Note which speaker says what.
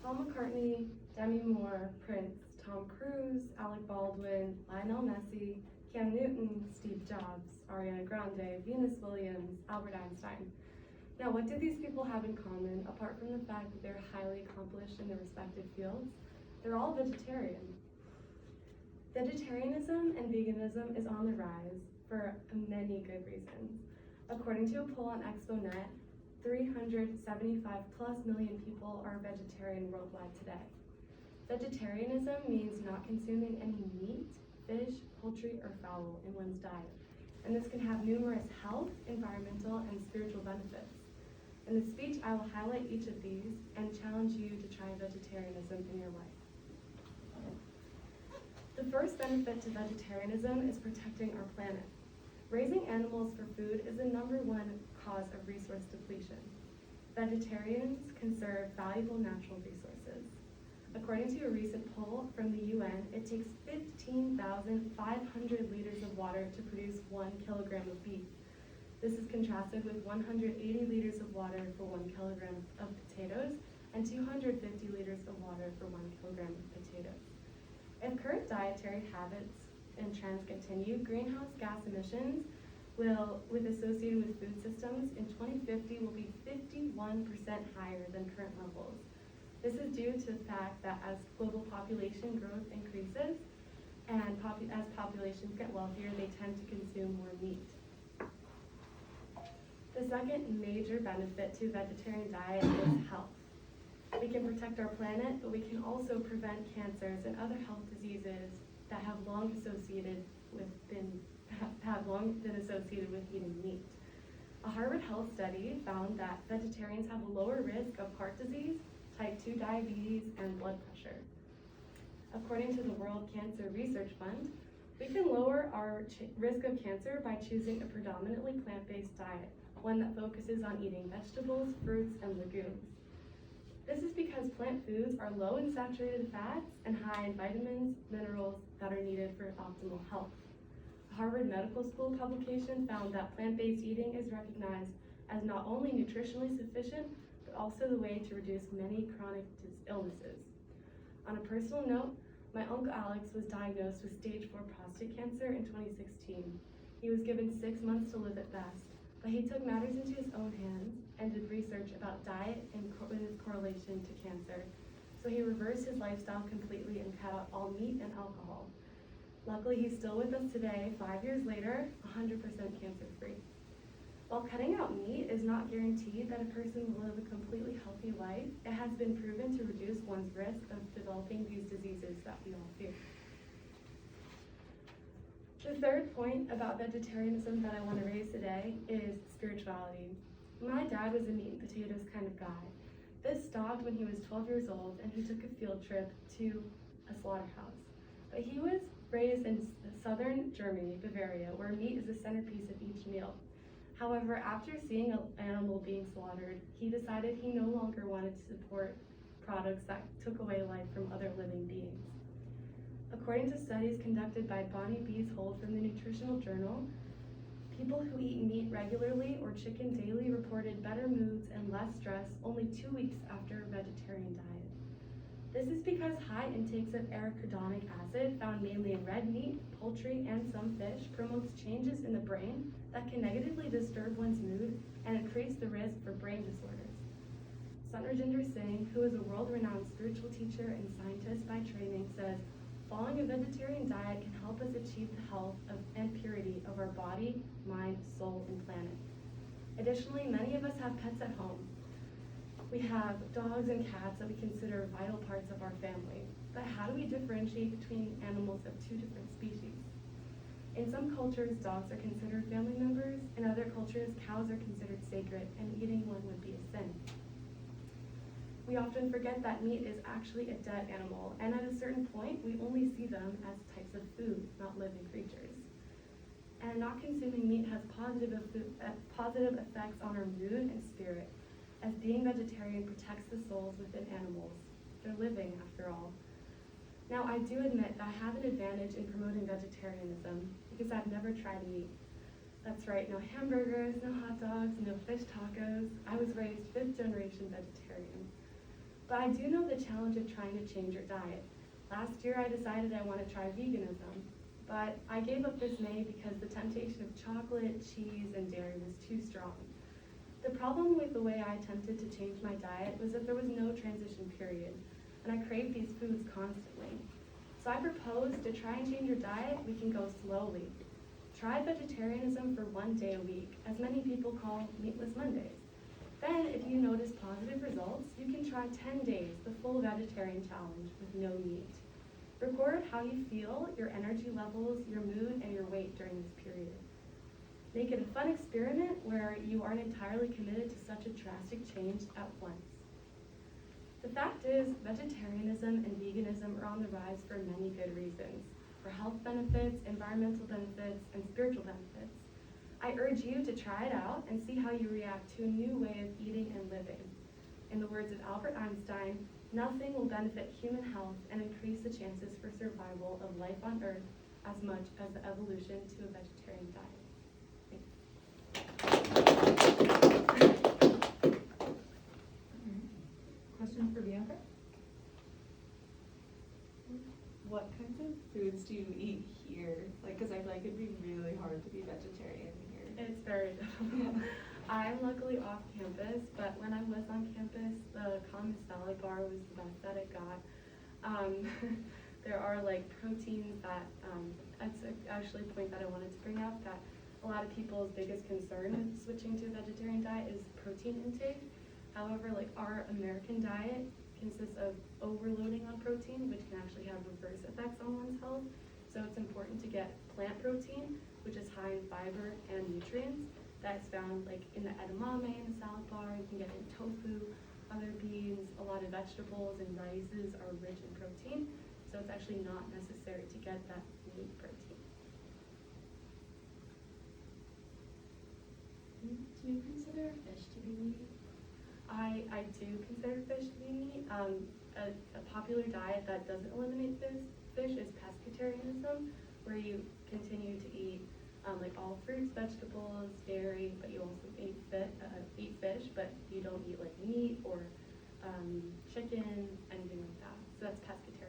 Speaker 1: Paul McCartney, Demi Moore, Prince, Tom Cruise, Alec Baldwin, Lionel Messi, Cam Newton, Steve Jobs, Ariana Grande, Venus Williams, Albert Einstein. Now, what do these people have in common, apart from the fact that they're highly accomplished in their respective fields? They're all vegetarian. Vegetarianism and veganism is on the rise for many good reasons. According to a poll on ExpoNet, 375 plus million people are vegetarian worldwide today. Vegetarianism means not consuming any meat, fish, poultry, or fowl in one's diet. And this can have numerous health, environmental, and spiritual benefits. In the speech, I will highlight each of these and challenge you to try vegetarianism in your life. The first benefit to vegetarianism is protecting our planet. Raising animals for food is the #1 cause of resource depletion. Vegetarians conserve valuable natural resources. According to a recent poll from the UN, it takes 15,500 liters of water to produce 1 kilogram of beef. This is contrasted with 180 liters of water for 1 kilogram of potatoes and 250 liters of water for 1 kilogram of potatoes. If current dietary habits and trends continue, greenhouse gas emissions with associated with food systems in 2050 will be 51% higher than current levels. This is due to the fact that as global population growth increases and as populations get wealthier, they tend to consume more meat. The second major benefit to a vegetarian diet is health. We can protect our planet, but we can also prevent cancers and other health diseases that have long been associated with eating meat. A Harvard Health study found that vegetarians have a lower risk of heart disease, type 2 diabetes, and blood pressure. According to the World Cancer Research Fund, we can lower our risk of cancer by choosing a predominantly plant-based diet, one that focuses on eating vegetables, fruits, and legumes. This is because plant foods are low in saturated fats and high in vitamins, minerals that are needed for optimal health. A Harvard Medical School publication found that plant-based eating is recognized as not only nutritionally sufficient, but also the way to reduce many chronic illnesses. On a personal note, my Uncle Alex was diagnosed with stage 4 prostate cancer in 2016. He was given 6 months to live at best, but he took matters into his own hands and did research about diet and its correlation to cancer. So he reversed his lifestyle completely and cut out all meat and alcohol. Luckily, he's still with us today, 5 years later, 100% cancer-free. While cutting out meat is not guaranteed that a person will live a completely healthy life, it has been proven to reduce one's risk of developing these diseases that we all fear. The third point about vegetarianism that I want to raise today is spirituality. My dad was a meat and potatoes kind of guy. This stopped when he was 12 years old and he took a field trip to a slaughterhouse. But he was raised in southern Germany, Bavaria, where meat is the centerpiece of each meal. However, after seeing an animal being slaughtered, he decided he no longer wanted to support products that took away life from other living beings. According to studies conducted by Bonnie Bees-Hold from the Nutritional Journal, people who eat meat regularly or chicken daily reported better moods and less stress only 2 weeks after a vegetarian diet. This is because high intakes of arachidonic acid, found mainly in red meat, poultry, and some fish, promotes changes in the brain that can negatively disturb one's mood and increase the risk for brain disorders. Satnarjinder Singh, who is a world-renowned spiritual teacher and scientist by training, says, "Following a vegetarian diet can help us achieve the health and purity of our body, mind, soul, and planet." Additionally, many of us have pets at home. We have dogs and cats that we consider vital parts of our family. But how do we differentiate between animals of 2 different species? In some cultures, dogs are considered family members. In other cultures, cows are considered sacred, and eating one would be a sin. We often forget that meat is actually a dead animal, and at a certain point, we only see them as types of food, not living creatures. And not consuming meat has positive effects on our mood and spirit, as being vegetarian protects the souls within animals. They're living, after all. Now, I do admit that I have an advantage in promoting vegetarianism because I've never tried meat. That's right, no hamburgers, no hot dogs, no fish tacos. I was raised 5th generation vegetarian. But I do know the challenge of trying to change your diet. Last year I decided I want to try veganism, but I gave up this May because the temptation of chocolate, cheese, and dairy was too strong. The problem with the way I attempted to change my diet was that there was no transition period, and I craved these foods constantly. So I proposed to try and change your diet, we can go slowly. Try vegetarianism for 1 day a week, as many people call Meatless Mondays. Then, if you notice positive results, you can try 10 days, the full vegetarian challenge with no meat. Record how you feel, your energy levels, your mood, and your weight during this period. Make it a fun experiment where you aren't entirely committed to such a drastic change at once. The fact is, vegetarianism and veganism are on the rise for many good reasons, for health benefits, environmental benefits, and spiritual benefits. I urge you to try it out and see how you react to a new way of eating and living. In the words of Albert Einstein, nothing will benefit human health and increase the chances for survival of life on Earth as much as the evolution to a vegetarian diet.
Speaker 2: Question for Bianca? What kinds of foods do you eat here? Like, because I feel like it'd be really hard to be vegetarian here.
Speaker 1: It's very difficult. I'm luckily off campus, but when I was on campus, the common salad bar was the best that it got. There are like proteins that, that's actually a point that I wanted to bring up, that a lot of people's biggest concern with switching to a vegetarian diet is protein intake. However, like our American diet consists of overloading on protein, which can actually have reverse effects on one's health. So it's important to get plant protein, which is high in fiber and nutrients. That's found like in the edamame in the salad bar. You can get it in tofu, other beans, a lot of vegetables and rices are rich in protein. So it's actually not necessary to get that meat protein.
Speaker 3: Do you consider fish to be meat?
Speaker 1: I do consider fish to be meat. A popular diet that doesn't eliminate fish is pescatarianism, where you continue to eat like all fruits, vegetables, dairy, but you also eat fish, but you don't eat like meat or chicken, anything like that. So that's pescatarianism.